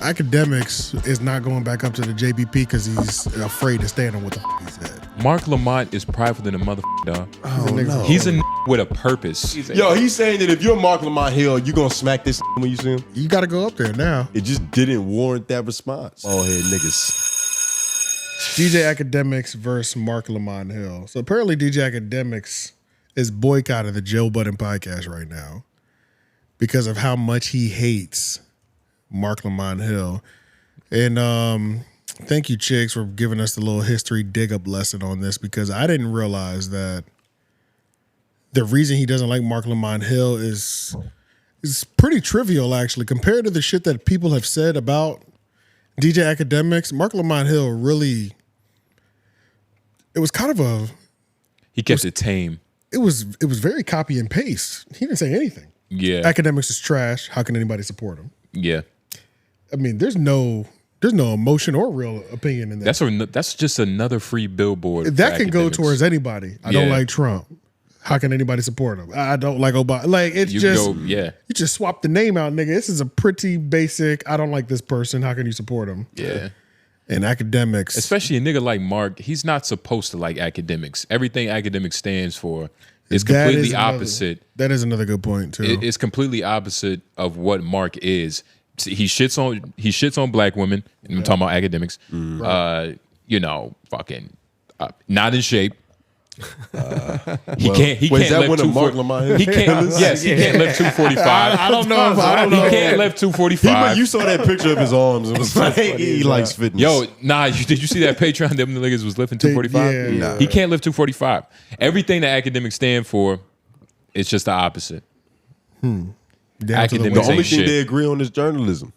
Akademiks is not going back up to the JBP because he's afraid to stand on what the he said. Marc Lamont is prideful than a motherfucker, dog. Oh, no. He's a with a purpose. Yo, he's saying that if you're Marc Lamont Hill, you gonna smack this when you see him? You got to go up there now. It just didn't warrant that response. Oh, head niggas. DJ Akademiks versus Marc Lamont Hill. So apparently DJ Akademiks is boycotting the Joe Budden podcast right now because of how much he hates Marc Lamont Hill. And thank you, Chicks, for giving us the little history dig-up lesson on this, because I didn't realize that the reason he doesn't like Marc Lamont Hill is pretty trivial, actually. Compared to the shit that people have said about DJ Akademiks, Marc Lamont Hill really, it was kind of a... He kept it tame. It was very copy and paste. He didn't say anything. Yeah. Akademiks is trash. How can anybody support him? Yeah. I mean, there's no emotion or real opinion in that. That's just another free billboard. That can go towards anybody. I don't like Trump. How can anybody support him? I don't like Obama. Like, it's you just swap the name out, nigga. This is a pretty basic, I don't like this person. How can you support him? Yeah. And Akademiks. Especially a nigga like Marc, he's not supposed to like Akademiks. Everything Akademiks stands for is completely opposite. That is another good point, too. It's completely opposite of what Marc is. He shits on black women, and I'm talking about Akademiks. You know, fucking not in shape. He can't lift 245. He can't lift 245. I don't know. He can't lift 245. You saw that picture of his arms. It was like he likes fitness. Yo, nah. Did you see that Patreon? Them niggas was lifting 245. Yeah, nah. He can't lift 245. Everything that Akademiks stand for, it's just the opposite. The only thing they agree on is journalism.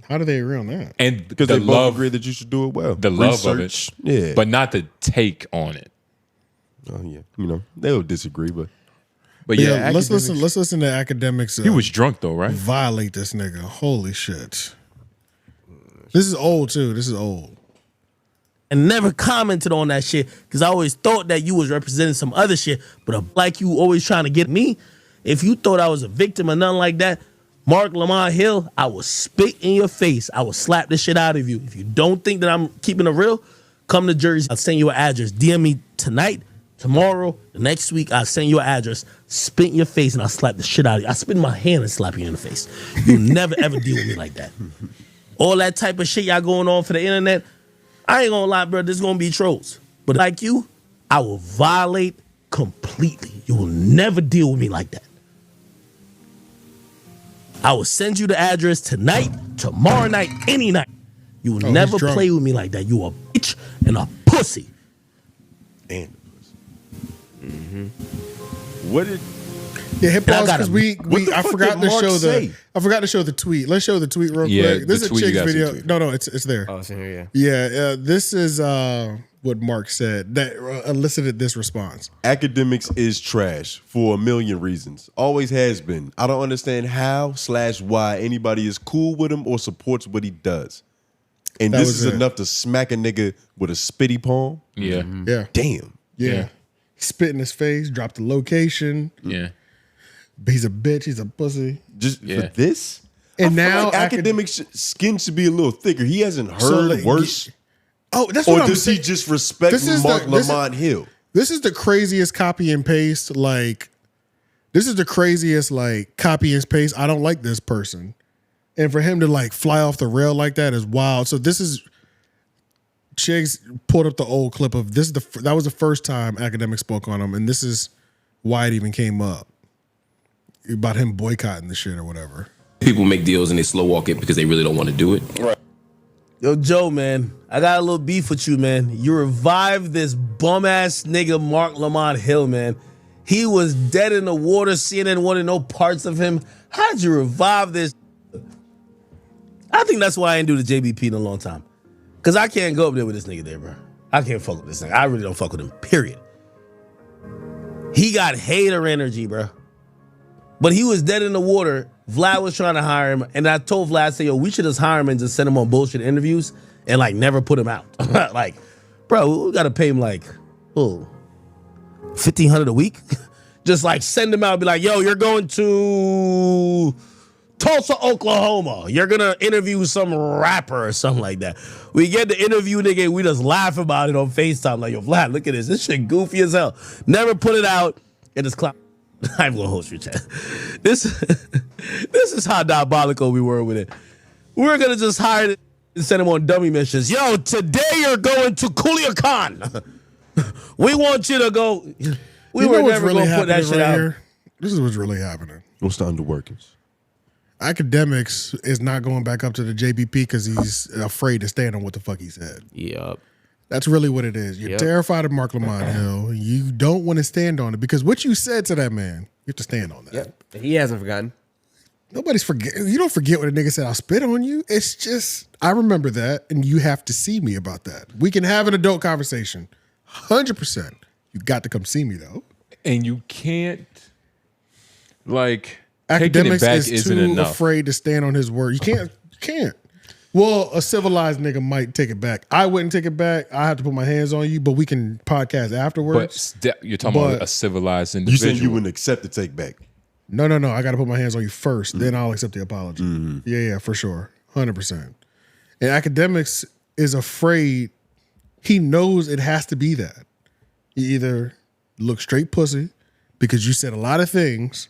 How do they agree on that? And because they both agree that you should do it well. The love of it, yeah, but not the take on it. Oh yeah, you know they'll disagree, but yeah. Let's listen to Akademiks. He was drunk though, right? Violate this nigga. Holy shit. This is old too. This is old. And never commented on that shit because I always thought that you was representing some other shit. But like you always trying to get me. If you thought I was a victim or nothing like that, Marc Lamont Hill, I will spit in your face. I will slap the shit out of you. If you don't think that I'm keeping it real, come to Jersey. I'll send you an address. DM me tonight, tomorrow, the next week. I'll send you an address. Spit in your face and I'll slap the shit out of you. I spit in my hand and slap you in the face. You'll never ever deal with me like that. All that type of shit y'all going on for the internet, I ain't gonna lie, bro. There's gonna be trolls. But like you, I will violate completely. You will never deal with me like that. I will send you the address tonight, tomorrow night, any night. You will never play with me like that. You a bitch and a pussy. And what did? Yeah, hit pause because I forgot to show the tweet. Let's show the tweet real quick. This is a Chick's video. No, it's there. Oh, it's in here. Yeah, this is what Marc said that elicited this response. Akademiks is trash for a million reasons. Always has been. I don't understand how/why anybody is cool with him or supports what he does. And this is enough to smack a nigga with a spitty palm. Yeah. Yeah. Damn. Yeah. Spit in his face, drop the location. Yeah. He's a bitch, he's a pussy. Just for this? And now like Akademiks' skin should be a little thicker. He hasn't heard worse. Oh, that's what I'm saying. Or does he just respect Marc Lamont Hill? This is the craziest copy and paste. Like, this is the craziest, like, copy and paste. I don't like this person. And for him to, like, fly off the rail like that is wild. So this is, Chiggs pulled up the old clip of this. That was the first time Akademiks spoke on him. And this is why it even came up. About him boycotting the shit or whatever. People make deals and they slow walk it because they really don't want to do it. Right. Yo, Joe, man, I got a little beef with you, man. You revived this bum-ass nigga Marc Lamont Hill, man. He was dead in the water. CNN wanted no parts of him. How'd you revive this? I think that's why I ain't do the JBP in a long time. Because I can't go up there with this nigga there, bro. I can't fuck with this nigga. I really don't fuck with him, period. He got hater energy, bro. But he was dead in the water. Vlad was trying to hire him, and I told Vlad, I said, yo, we should just hire him and just send him on bullshit interviews and, like, never put him out. Like, bro, we got to pay him, like, $1,500 a week? Just, like, send him out and be like, yo, you're going to Tulsa, Oklahoma. You're gonna interview some rapper or something like that. We get the interview, nigga, we just laugh about it on FaceTime. Like, yo, Vlad, look at this. This shit goofy as hell. Never put it out. It is cloud. I'm gonna host your chat. This is how diabolical we were with it. We're gonna just hire it and send him on dummy missions. Yo, today you're going to Culiacan. We want you to go. We were never going to put that shit out. Here? This is what's really happening. What's the underworkings? Akademiks is not going back up to the JBP because he's afraid to stand on what the fuck he said. Yep. That's really what it is. You're terrified of Marc Lamont Hill. You don't want to stand on it because what you said to that man, you have to stand on that. Yep. He hasn't forgotten. Nobody's forget. You don't forget what a nigga said. I'll spit on you. It's just I remember that, and you have to see me about that. We can have an adult conversation, 100%. You got to come see me though, and you can't like Akademiks back is isn't too enough. afraid to stand on his word. You can't. Well, a civilized nigga might take it back. I wouldn't take it back. I have to put my hands on you, but we can podcast afterwards. But you're talking about a civilized You individual. said you wouldn't accept the take back. No. I got to put my hands on you first. Then I'll accept the apology. Yeah, for sure. 100%. And Akademiks is afraid. He knows it has to be that. You either look straight pussy because you said a lot of things,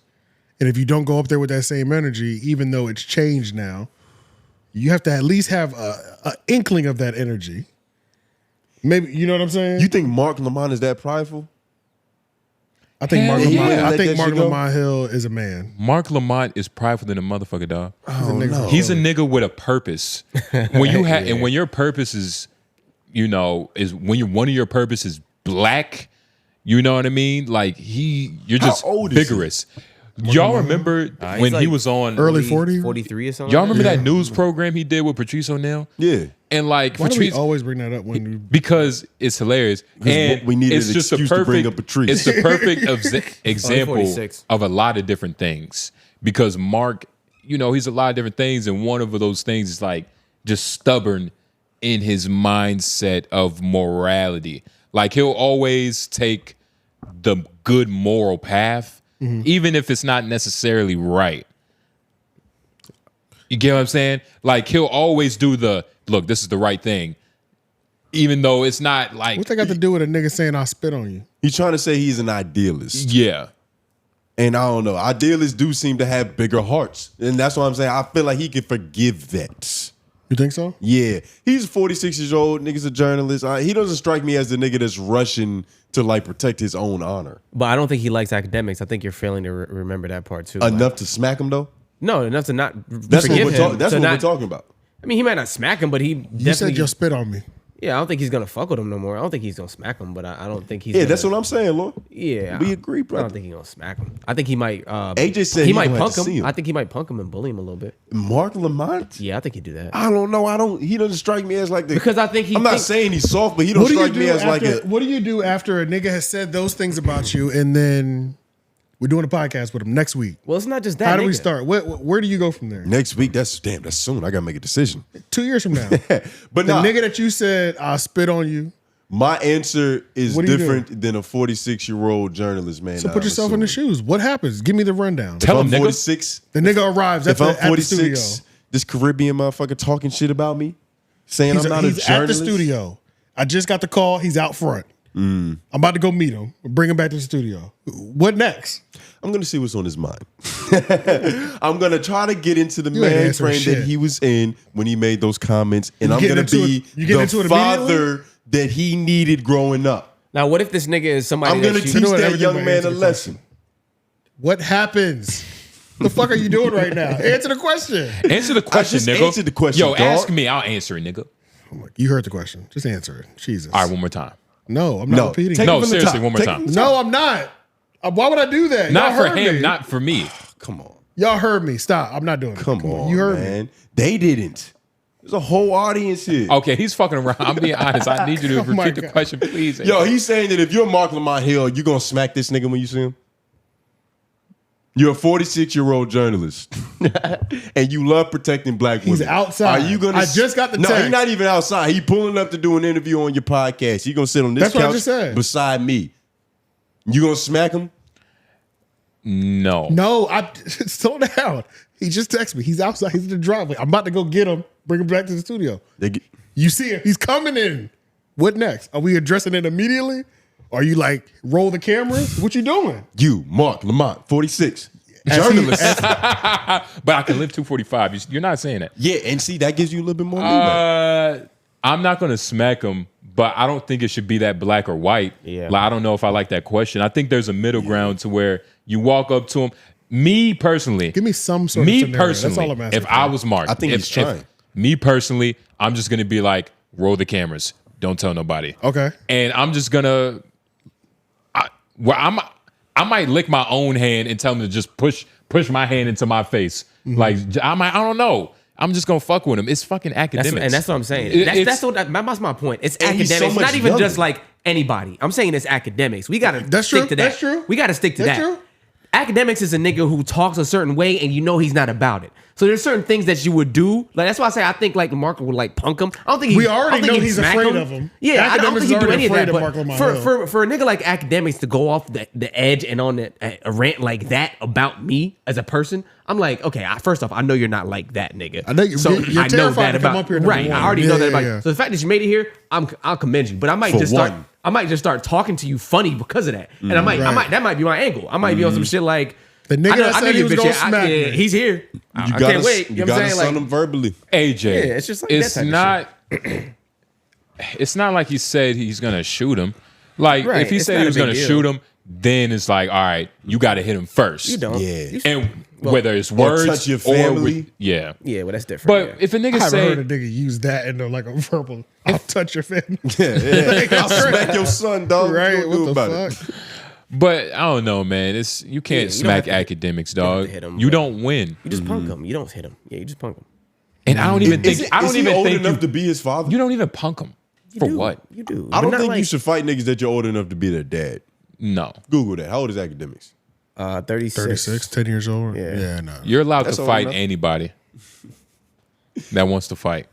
and if you don't go up there with that same energy, even though it's changed now, you have to at least have a inkling of that energy. Maybe, you know what I'm saying? You think Marc Lamont is that prideful? I think Marc Hell Lamont. yeah. I think Let that Marc shit go? Lamont Hill is a man. Marc Lamont is prideful than a motherfucker, dog. Oh, no. He's a nigga with a purpose. When you have and when your purpose is, is when one of your purpose is black, you know what I mean? Like you're just How old is he? vigorous. Y'all remember when he was on Early 40? 43 or something. Y'all remember that news program he did with Patrice O'Neal? Yeah. And like Why do we Patrice, always bring that up when you... because it's hilarious, and we needed it's an just a excuse to bring perfect. up Patrice. It's the perfect example 46. of a lot of different things. Because Marc, he's a lot of different things, and one of those things is like just stubborn in his mindset of morality. Like he'll always take the good moral path, even if it's not necessarily right. You get what I'm saying? Like he'll always do the look, this is the right thing. Even though it's not like What's that got to do with a nigga saying I'll spit on you? He's trying to say he's an idealist. yeah. And I don't know. Idealists do seem to have bigger hearts. And that's what I'm saying. I feel like he can forgive that. You think so? Yeah. He's 46 years old. Nigga's a journalist. He doesn't strike me as the nigga that's rushing to like protect his own honor. But I don't think he likes Akademiks. I think you're failing to remember that part too. Enough to smack him though? No, enough to not That's what forgive we're, him. that's to what we're not- talking about. I mean, he might not smack him, but he You definitely. said you'll spit on me. Yeah, I don't think he's gonna fuck with him no more. I don't think he's gonna smack him, but I don't think he's. Yeah, gonna, that's what I'm saying, Lord. Yeah, We agree, I brother. don't think he's gonna smack him. I think he might. AJ said he he might gonna have punk to see him. him. I think he might punk him and bully him a little bit. Marc Lamont? Yeah, I think he'd do that. I don't know. He doesn't strike me as like the Because I think he I'm not thinks- saying he's soft, but he don't strike me as like a What do you do after a nigga has said those things about you and then we're doing a podcast with him next week? Well, it's not just that. How do we nigga. start? Where do you go from there? next week. That's soon. I gotta make a decision. 2 years from now. But The nah, nigga that you said I'll spit on you. my answer is What do you different than a 46-year-old journalist, man. So put yourself in the shoes. What happens? Give me the rundown. Tell If him, I'm nigga. 46, The nigga arrives at if I'm the studio. 46, this Caribbean motherfucker talking shit about me, saying He's, I'm not he's a at journalist. the studio. I just got the call. He's out front. I'm about to go meet him. Bring him back to the studio. What next? I'm gonna see what's on his mind. I'm gonna try to get into the You ain't man answering frame shit. that he was in when he made those comments, and You I'm getting gonna into be it- you getting into the it father that he needed growing up. Now, what if this nigga is somebody? I'm gonna that you, teach know what, that everything young but man answer a the lesson. What happens? The fuck are you doing right now? Answer the question. Answer the question, just nigga. answered the question, Yo, dog. ask me. I'll answer it, nigga. You heard the question. Just answer it. Jesus. All right, one more time. No, I'm not No, repeating. take it. it No, from the seriously, top. one more Take it time. from the No, I'm not. Why would I do that? Not Y'all for heard him, me. not for me. Come on, Y'all heard me. Stop. I'm not doing it. come on, You heard me. man. They didn't. There's a whole audience here. Okay, he's fucking around. I'm being honest. I need you to Oh my repeat the God. question, please. Yo, he's saying that if you're Marc Lamont Hill, you gonna smack this nigga when you see him? You're a 46-year-old journalist, and you love protecting black women. He's outside. Are you gonna? I just got the No, text. he's not even outside. He pulling up to do an interview on your podcast. He gonna sit on this That's what I couch just said. beside me. You gonna smack him? No. No, slow down. He just texted me. He's outside. He's in the driveway. I'm about to go get him, bring him back to the studio. You see him. He's coming in. What next? Are we addressing it immediately? Are you like, roll the cameras? What you doing? You, Marc Lamont, 46. Journalist. But I can live 245. You're not saying that. Yeah, and see, that gives you a little bit more leeway. I'm not going to smack him, but I don't think it should be that black or white. Yeah. Like, I don't know if I like that question. I think there's a middle ground to where you walk up to him. Me personally. Give me some sort of scenario. Personally, that's all I'm asking if I was Marc. I think he's trying. Me personally, I'm just going to be like, roll the cameras. Don't tell nobody. Okay. And I'm just going to, I might lick my own hand and tell him to just push my hand into my face. Mm-hmm. Like, I don't know. I'm just gonna fuck with him. It's fucking academics. And that's what I'm saying. That's my point. It's academics. so much Not even younger. just like anybody. I'm saying it's academics. We gotta That's stick true. to that. That's true. We gotta stick to That's that. true. Academics is a nigga who talks a certain way and you know he's not about it. So there's certain things that you would do. Like that's why I say I think like Marc would like punk him. I don't think We already know he's afraid of him. Yeah, I don't Academics think he'd is do already any of that. afraid of Marc But Lamont Hill. for a nigga like Academics to go off the edge and on a rant like that about me as a person, I'm like, okay, first off, I know you're not like that, nigga. I know you're terrified to come up here, number right. one. I already know that about Yeah. you. So the fact that you made it here, I'll commend you. But I might For just start. one. I might just start talking to you funny because of that, and that might be my angle. I might be on some shit like The nigga that said he you was bitch gonna ass. smack me. He's here. I can't wait. You know what I'm saying? son Like, him verbally. AJ. Yeah, it's just like it's that type of not. It's not like he said he's gonna shoot him. Like Right, if he it's said not he a was big gonna deal. shoot him, then it's like, all right, you got to hit him first. you don't. Yeah. You- And whether it's Or words touch your or family. with, yeah. yeah, well, that's different. But yeah. if a I nigga haven't say heard a nigga use that in like a verbal. I'll touch your family. Yeah. I'll smack your son, dog. Right? What you What gonna the do about fuck? it? But I don't know, man. It's you can't you don't smack have to- academics, you don't have dog. to hit 'em, You but- don't win. you just punk him. You don't hit him. Yeah, you just punk him. And I don't even think I Is don't he even old think enough you, to be his father? you don't even punk him. For do. what? You do. I But don't not think you like, should fight niggas that you're old enough to be their dad. No. Google that. How old is Academics? 36. 36, 10 years old. Yeah. Yeah, no. You're allowed That's to old fight enough. anybody that wants to fight.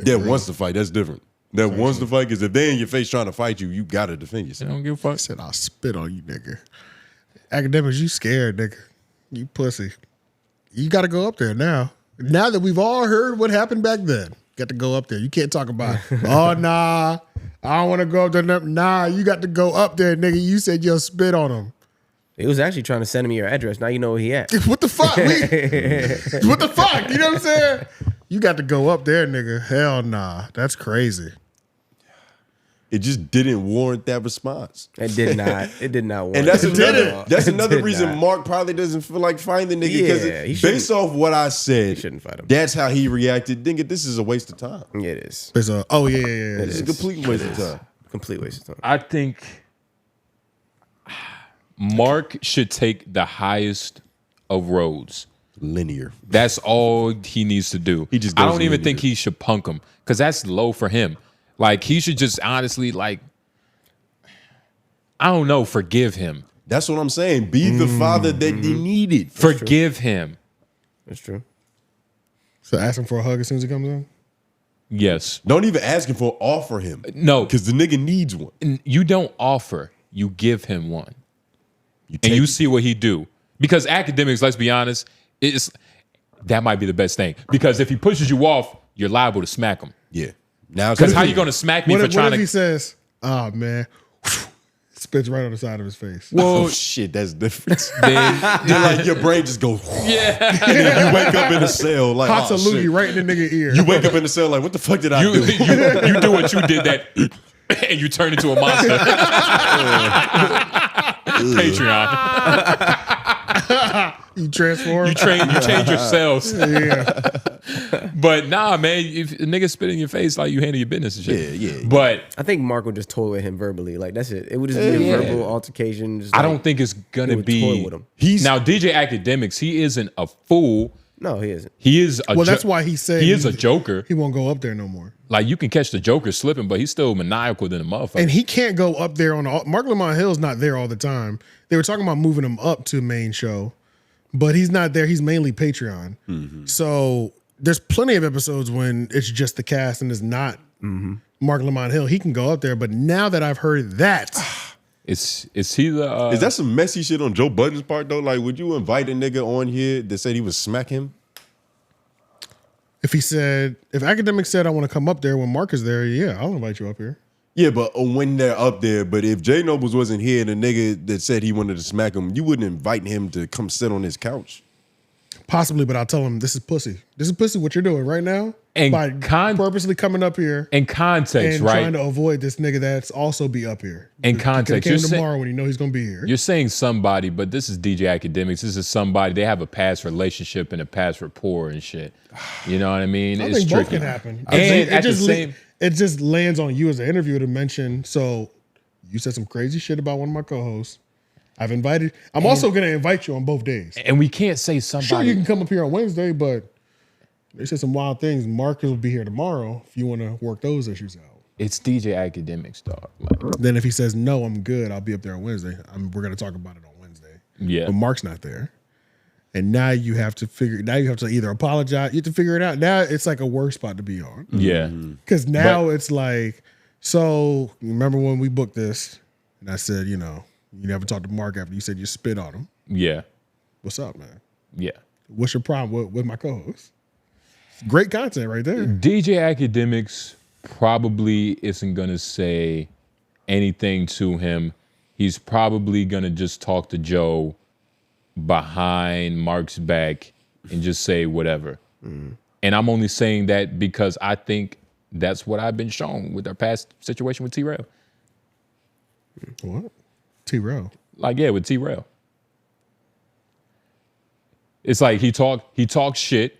That wants to fight. That's different. That wants to fight because if they in your face trying to fight you, you gotta defend I yourself. don't give a fuck. I said I'll spit on you, nigga. Academics, you scared, nigga. You pussy. You got to go up there now. Now that we've all heard what happened back then, you got to go up there. You can't talk about, oh, nah, I don't want to go up there. Nah, you got to go up there, nigga. You said you'll spit on him. He was actually trying to send me your address. Now you know where he at. What the fuck? What the fuck? You know what I'm saying? You got to go up there, nigga. Hell nah. That's crazy. It just didn't warrant that response. It did not. It did not work. And that's did another. it. That's It another did reason not. Marc probably doesn't feel like fighting the nigga Yeah, he because shouldn't- based off what I said, shouldn't fight him. that's how he reacted. Nigga, this is a waste of time. Yeah, it is. It's a, oh, yeah. It's a complete waste of time. Complete waste of time. I think Marc should take the highest of roads. Linear. That's all he needs to do. He just I goes don't even linear. think he should punk him because that's low for him. Like he should just honestly, like, I don't know, forgive him. That's what I'm saying. Be the father that he needed. Forgive him. That's true. So ask him for a hug as soon as he comes in? Yes. Don't even ask him for offer him. No. Because the nigga needs one. You don't offer. You give him one. You And take you it. see what he do. Because academics, let's be honest, that might be the best thing. Because if he pushes you off, you're liable to smack him. Yeah. Now it's Because like- how you going to smack me What for if trying he to... says, oh, man, spits right on the side of his face? Oh shit, that's different. Then, Then like your brain just goes, yeah. and then you wake up in a cell like, Hot oh, salute shit. right in the nigga ear. You wake up in the cell like, what the fuck did I You, do? you do what you did that, and you turn into a monster. Patreon. You transform. You change your cells. Yeah. But nah, man, if a nigga spit in your face, like you handle your business and shit. Yeah. But I think Marc would just toy with him verbally. Like that's it. It would just be a verbal altercation. Just I like, don't think it's he gonna would be. toy with him. Now DJ Academics, he isn't a fool. No, he isn't. He is a. Well, that's why he said he is a joker. He won't go up there no more. Like you can catch the Joker slipping, but he's still maniacal than a motherfucker. And he can't go up there on Marc Lamont Hill's not there all the time. They were talking about moving him up to main show, but he's not there. He's mainly Patreon. So there's plenty of episodes when it's just the cast and it's not Marc Lamont Hill. He can go up there, but now that I've heard that, Is he the? Is that some messy shit on Joe Budden's part though? Like, would you invite a nigga on here that said he would smack him? If Akademiks said I want to come up there when Marc is there, yeah, I'll invite you up here. Yeah, but when they're up there, but if J Nobles wasn't here, the nigga that said he wanted to smack him, you wouldn't invite him to come sit on his couch. Possibly, but I'll tell him this is pussy. This is pussy what you're doing right now. And by purposely coming up here in context, and right? trying to avoid this nigga that's also be up here. In context, you're tomorrow when you know he's gonna be here. You're saying somebody, but this is DJ Akademiks. This is somebody, they have a past relationship and a past rapport and shit. You know what I mean? I it's think tricky. both can happen. And at the same, it just lands on you as an interviewer to mention. So you said some crazy shit about one of my co-hosts. I'm also going to invite you on both days. And we can't say somebody. Sure, you can come up here on Wednesday, but they said some wild things. Marc will be here tomorrow if you want to work those issues out. It's DJ Akademiks, dog. Like, then if he says, no, I'm good, I'll be up there on Wednesday. We're going to talk about it on Wednesday. Yeah. But Marc's not there. And now you have to either apologize, you have to figure it out. Now it's like a worse spot to be on. yeah. Because now it's like, so remember when we booked this and I said, you never talked to Marc after you said you spit on him. Yeah. What's up, man? Yeah. What's your problem with my co-host? Great content right there. DJ Akademiks probably isn't going to say anything to him. He's probably going to just talk to Joe behind Marc's back and just say whatever. And I'm only saying that because I think that's what I've been shown with our past situation with T-Rail. What? T-Rail? Like, yeah, with T-Rail. It's like he talked shit,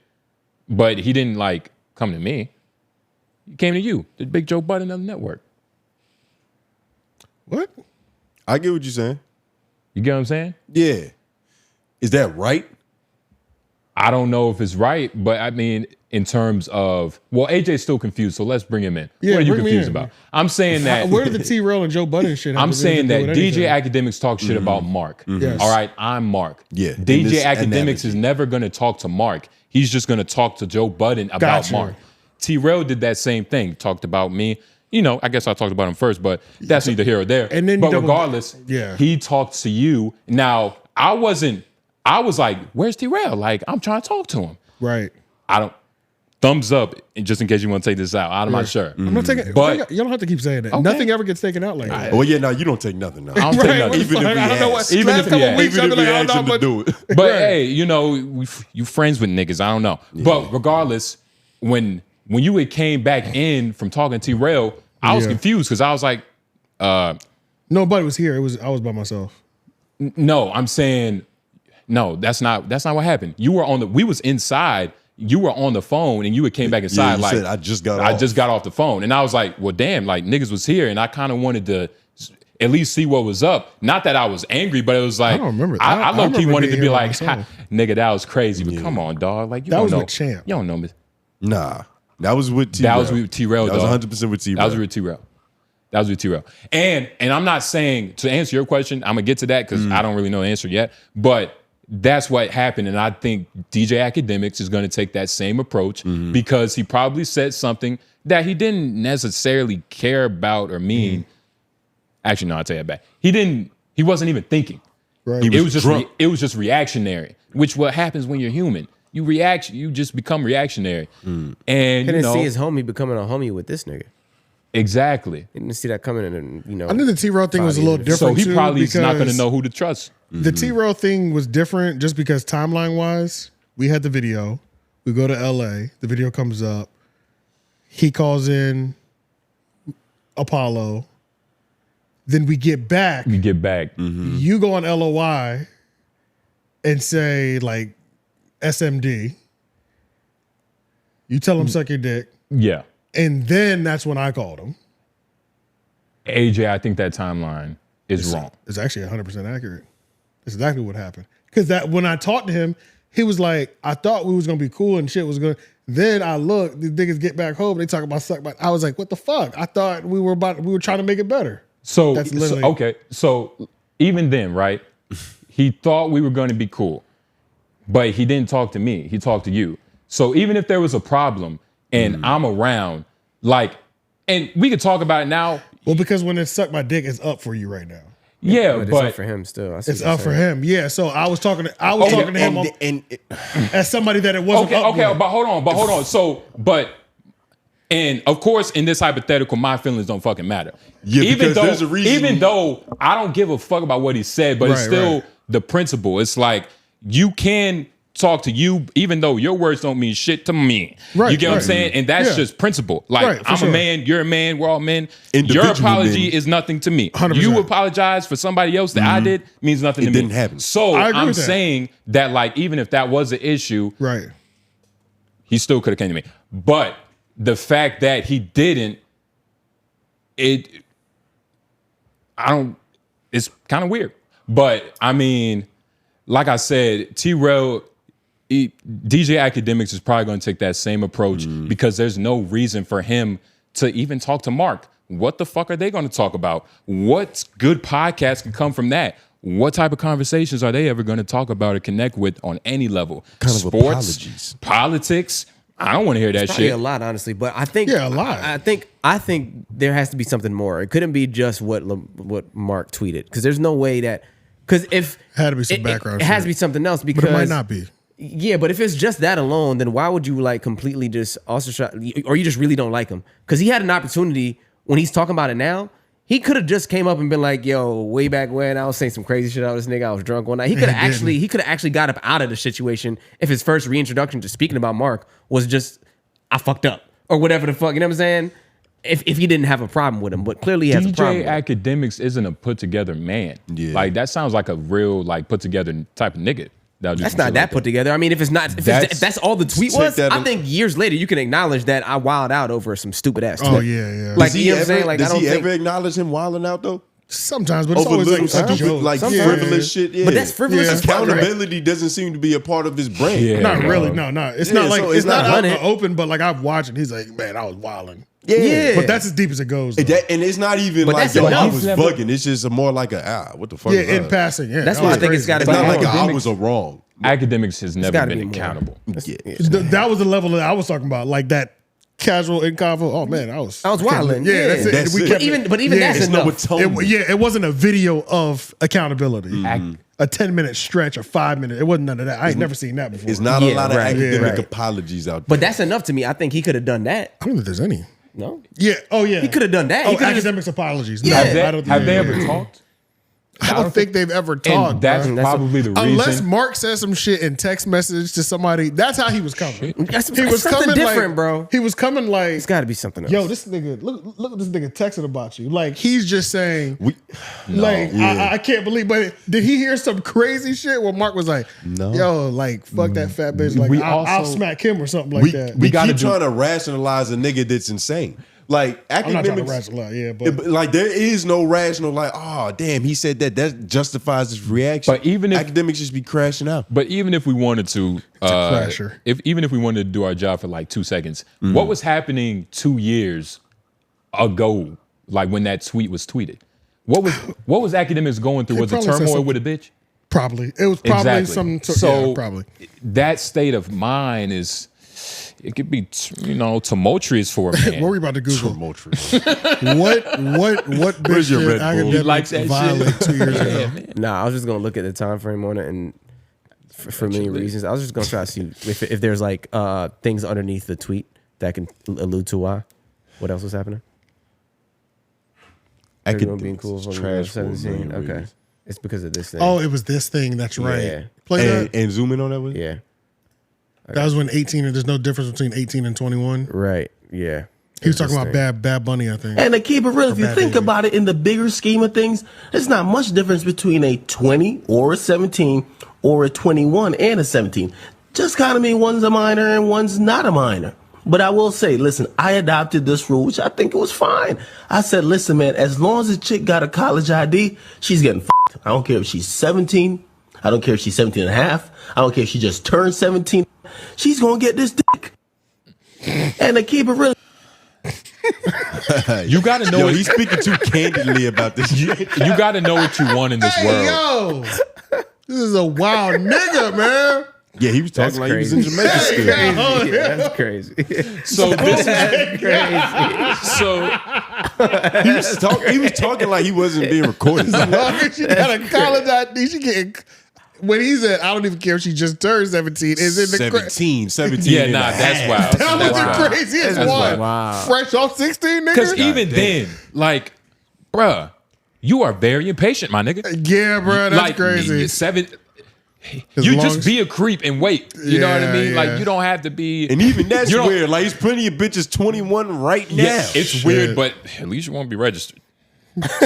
but he didn't like come to me. He came to you, the big Joe Budden on the network. What? I get what you're saying. You get what I'm saying? Yeah. Is that right? I don't know if it's right, but I mean, in terms of, well, AJ's still confused, so let's bring him in. Yeah, what are you bring me confused in. about? I'm saying that. Where did the T-Rail and Joe Budden shit I'm saying that DJ anything? Akademiks talk shit about Marc. Yes. All right, I'm Marc. Yeah, in DJ this Akademiks analogy. is never going to talk to Marc. He's just going to talk to Joe Budden about Gotcha. Marc. T-Rail did that same thing, talked about me. I guess I talked about him first, but that's neither here or there. And then but regardless, yeah. he talked to you. Now, I was like, where's T-Rail? Like, I'm trying to talk to him. Right. Thumbs up, just in case you want to take this out. I'm not sure. I'm not taking, But- you don't have to keep saying that. Okay. Nothing ever gets taken out like that. Well, yeah, no, you don't take nothing now. I don't take nothing. Even if we I don't know what. asked. Even Last if couple we weeks, Even I've if been we like, asked him to do it. But hey, you friends with niggas. I don't know. But regardless, when you had came back in from talking to T-Rail, I was Yeah. confused because I was like, Nobody was here. I was by myself. no, I'm saying, no, that's not what happened. We was inside. You were on the phone and you had came back inside. you like said, I just got off the phone. And I was like, well, damn, like niggas was here. And I kind of wanted to at least see what was up. Not that I was angry, but it was like, I don't remember. I low-key remember wanted to being be here by like, myself. nigga, that was crazy. But come on, dog. Like, you That don't was know. with Champ. You don't know me. Nah, that was with T-Rail. That was with T-Rail, That was dog. 100% with T-Rail. That was with T-Rail. That was with T-Rail. And I'm not saying, to answer your question, I'm going to get to that because I don't really know the answer yet. But that's what happened. And I think DJ Akademiks is going to take that same approach because he probably said something that he didn't necessarily care about or mean. Actually, no, I'll tell you that back. He wasn't even thinking. Right. He It was was drunk. it was just reactionary, which what happens when you're human. You just become reactionary. And He didn't see his homie becoming a homie with this nigga. exactly. He didn't see that coming in, I think the T-Rail thing was a little different. So he too, probably is not going to because know who to trust. The T-Rail thing was different just because timeline-wise, we had the video. We go to LA. The video comes up. He calls in Apollo. Then we get back. You get back. You go on LOI and say, like, SMD. You tell him suck your dick. Yeah. And then that's when I called him. AJ, I think that timeline is wrong. It's actually 100% accurate. That's exactly what happened. Because that when I talked to him, he was like, I thought we was gonna be cool and shit was good. Then I look, these niggas get back home, they talk about suck my. I was like, what the fuck? I thought we were trying to make it better. So, That's literally- okay. So even then, right? He thought we were going to be cool, but he didn't talk to me. He talked to you. So even if there was a problem and I'm around, like, and we could talk about it now. Well, because when it's suck my dick, it's up for you right now. Yeah, But it's but up for him still. I see It's what you're up for saying. him. Yeah. So I was talking to him as somebody that it wasn't okay, up with. but hold on. So, and of course, in this hypothetical, my feelings don't fucking matter. Yeah, because there's a reason. Even though I don't give a fuck about what he said, but it's Right, still right. the principle. It's like you can talk to you, even though your words don't mean shit to me. Right, You get what I'm right. saying? And that's Yeah. just principle. Like, Right, for I'm sure. a man, you're a man, we're all men. Individual Your apology men. is nothing to me. 100%. You apologize for somebody else that I did means nothing It to me. didn't happen. So I agree I'm with that. saying that, like, even if that was an issue, Right. he still could have came to me. But the fact that he didn't, it's kind of weird. But I mean, like I said, DJ Akademiks is probably going to take that same approach because there's no reason for him to even talk to Marc. What the fuck are they going to talk about? What good podcast can come from that? What type of conversations are they ever going to talk about or connect with on any level? Kind of Sports, apologies. Politics. I don't want to hear that Probably shit. a lot, honestly, but I think Yeah, a lot. I think there has to be something more. It couldn't be just what Marc tweeted, because there's no way that if Had to be some background it has shit. to be something else, because But it might not be. Yeah, but if it's just that alone, then why would you like completely just or you just really don't like him? Because he had an opportunity when he's talking about it now. He could have just came up and been like, "Yo, way back when I was saying some crazy shit about this nigga, I was drunk one night." He could have actually got up out of the situation if his first reintroduction to speaking about Marc was just, "I fucked up," or whatever the fuck. You know what I'm saying? If he didn't have a problem with him, but clearly he has a problem. DJ Akademiks isn't a put together man. Yeah. Like that sounds like a real like put together type of nigga. That's not that put together. I mean, if that's all the tweet Take was, that I in- think years later you can acknowledge that I wilded out over some stupid ass. Oh tweet. yeah. Like, Does you know what I'm saying? Like, does I don't he think, ever acknowledge him wilding out though? Sometimes, but it's Over always little like stupid, joke. like Yeah. frivolous shit. Yeah. But that's frivolous Yeah. as fuck, right? Accountability doesn't seem to be a part of his brain. Yeah. Not No. really. No. It's Yeah, not like so it's not out in the 100. open. But like I've watched it. He's like, man, I was wilding. Yeah. But that's as deep as it goes. Though. And it's not even But like, that's yo, I enough. was bugging. It's just more like what the fuck Yeah, is in that? passing. Yeah, That's that why was I think it's crazy. got to It's be not like more. I was a wrong. Academics has never gotta been be more. accountable. Yeah. That was the level that I was talking about. Like that casual in convo. Oh man, I was wilding. Yeah, that's it. That's it. kept But even that's It's enough. no atonement. it wasn't a video of accountability. Mm-hmm. A 10-minute stretch, a 5-minute. It wasn't none of that. I ain't never seen that before. It's not a Yeah, lot of right, academic right. apologies out there. But that's enough to me. I think he could have done that. I don't think there's any. No. Yeah. Oh yeah. He could have done that. Oh, He coulda just- academics apologies. Yeah. No, Have I don't think Have they ever talked? I don't think they've ever talked. And that's bro. probably the reason. Unless Marc said some shit in text message to somebody, that's how he was coming. That's He was something coming different, like, bro. He was coming like, It's got to be something else. yo, this nigga, look at this nigga texting about you. Like he's just saying, yeah. I can't believe. But did he hear some crazy shit where Marc was like, No. yo, like fuck that fat bitch, like We I'll also- smack him or something like that. We gotta keep do- trying to rationalize a nigga that's insane. Like I'm not trying to academics, rationalize, yeah, but like there is no rational. Like, oh damn, he said that. That justifies his reaction. But even if- academics just be crashing out. But even if we wanted to, crasher. even if we wanted to do our job for like 2 seconds, what was happening 2 years ago? Like when that tweet was tweeted, what was academics going through? They Was it probably said turmoil something- with a bitch? probably it was probably Exactly. some. So yeah, probably. that state of mind is, it could be tumultuous for a man. What were we about to Google? Tumultuous. what bitch Where's your did Red Bull? academics He likes that shit. violate 2 years ago? Nah, I was just gonna look at the time frame on it, and for many reasons, I was just gonna try to see if there's like things underneath the tweet that can allude to why. What else was happening? Everyone being cool from trash for a 17. million Okay, reasons. it's because of this thing. Oh, it was this thing. That's right. Yeah. Play that. And zoom in on that one. yeah, That was when 18. And there's no difference between 18 and 21. right. Yeah, He was talking about Bad Bunny, I think. And to keep it real, if you bad think baby. about it in the bigger scheme of things, there's not much difference between a 20 or a 17 or a 21 and a 17. Just kind of mean one's a minor and one's not a minor. But I will say, listen, I adopted this rule, which I think it was fine. I said, listen, man, as long as a chick got a college ID, she's getting f***ed. I don't care if she's 17. I don't care if she's 17 and a half. I don't care if she just turned 17. She's going to get this dick. And to keep it real, You got to know. Yo, he's speaking too candidly about this shit. You got to know what you want in this world. Yo, this is a wild nigga, man. Yeah, he was talking like he was in Jamaica still. Yeah, that's crazy. So this is Crazy. so He was talking like he wasn't being recorded. She got a college ID. She getting when he said, "I don't even care if she just turned 17." Is it the 17 yeah, and nah, a that's half. wild. That was That's the wild. craziest That's one. Wow. Fresh off 16, nigga. Because even then, like, bruh, you are very impatient, my nigga. Yeah, bro, that's like, crazy. You long just as- be a creep and wait. You know what I Yeah, mean? yeah. Like, you don't have to be. And even that's You don't- weird. Like, there's plenty of bitches 21 right now. Yeah, it's Shit. weird, but at least you won't be registered. That's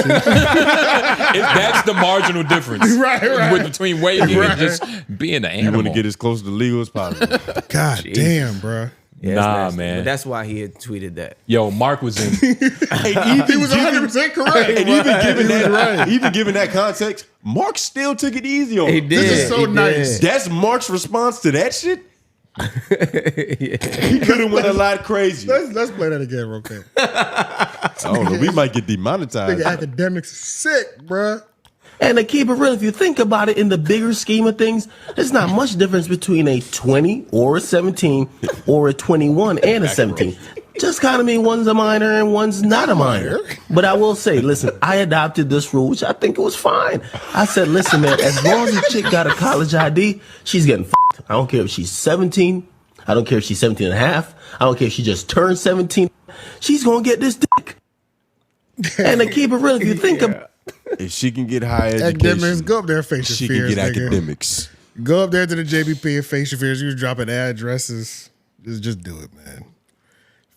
the marginal difference, Right. between waiting and just being an You animal. want to get as close to legal as possible. God damn, bro. Yeah, Nah, that's nasty. man. But that's why he had tweeted that. Yo, Mark was in. He was 100% correct. And even given that context, Mark still took it easy on him. This is so He nice. did. That's Mark's response to that shit? He could have went a lot crazy. Let's play that again real quick. I don't know. We might get demonetized. Nigga, academics is sick, bro. And to keep it real, if you think about it in the bigger scheme of things, there's not much difference between a 20 or a 17 or a 21 and a 17. Just kind of mean one's a minor and one's not a minor. But I will say, listen, I adopted this rule, which I think it was fine. I said, listen, man, as long as the chick got a college ID, she's getting f***ed. I don't care if she's 17. I don't care if she's 17 and a half. I don't care if she just turned 17. She's going to get this dick. And to keep it real, if you think about If she can get higher Academics, education, go up there and face your she can fears, get nigga. academics. Go up there to the JBP and face your fears. You was dropping addresses. Just do it, man.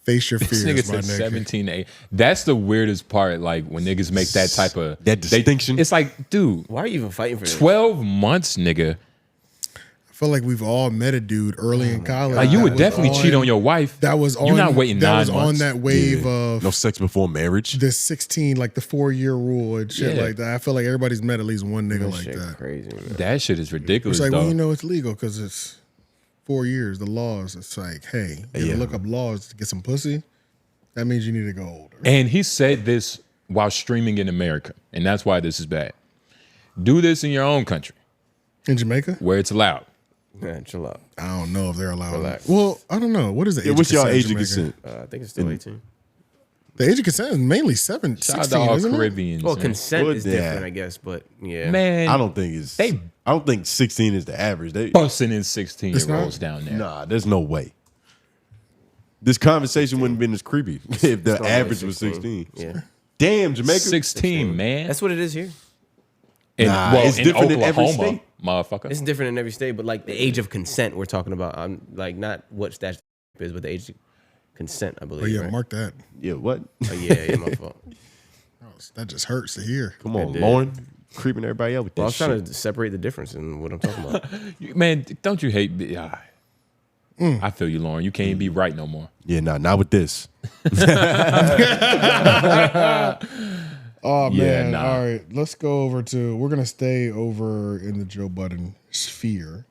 Face your This fears, nigga my said nigga. 17 to 8. That's the weirdest part. Like when niggas make that type of That distinction. It's like, dude, Why are you even fighting for this? 12 months, nigga. I feel like we've all met a dude early in college. Like you that would was definitely cheat on your wife. That was on. You're not waiting That 9 was months. on that wave of No sex before marriage. the 16, like the 4-year rule and shit Yeah. like that. I feel like everybody's met at least one nigga like Shit that. crazy, man. That shit is ridiculous, It's like, though. well, you know, it's legal because it's 4 years. The laws. It's like, hey, you Yeah. look up laws to get some pussy. That means you need to go older. And he said this while streaming in America, and that's why this is bad. Do this in your own country In Jamaica, where it's allowed. Man, chill out. I don't know if they're allowed. Relax. Well, I don't know. What is the age? What's of y'all consent age in of Jamaica? consent? I think it's still 18. The age of consent is mainly 7, Shout out 16, to all isn't it? Caribbeans. Well, man. consent Well, is yeah. different, I guess, but yeah. Man, I don't think it's. They- I don't think 16 is the average. They, busting in It's 16-year-olds not? down there. nah, there's no way. This conversation wouldn't have been as creepy if the Still average only was 16. Yeah. Damn, Jamaica. 16, man. That's what it is here. And, Nah, well, it's in different in every Oklahoma, state. motherfucker. It's different in every state, but like the age of consent we're talking about, I'm like not what statute is, but the age of consent, I believe. Oh, yeah, right? mark that. Yeah, what? Oh, yeah, my fault. That just hurts to hear. Come on, It did. Lauren. Creeping everybody out with Well, I that was shit. trying to separate the difference in what I'm talking about. Man, don't you hate? I feel you, Lauren. You can't be right no more. Yeah, nah, not with this. Oh, Yeah, man. nah. All right. Let's go over to, we're going to stay over in the Joe Budden sphere.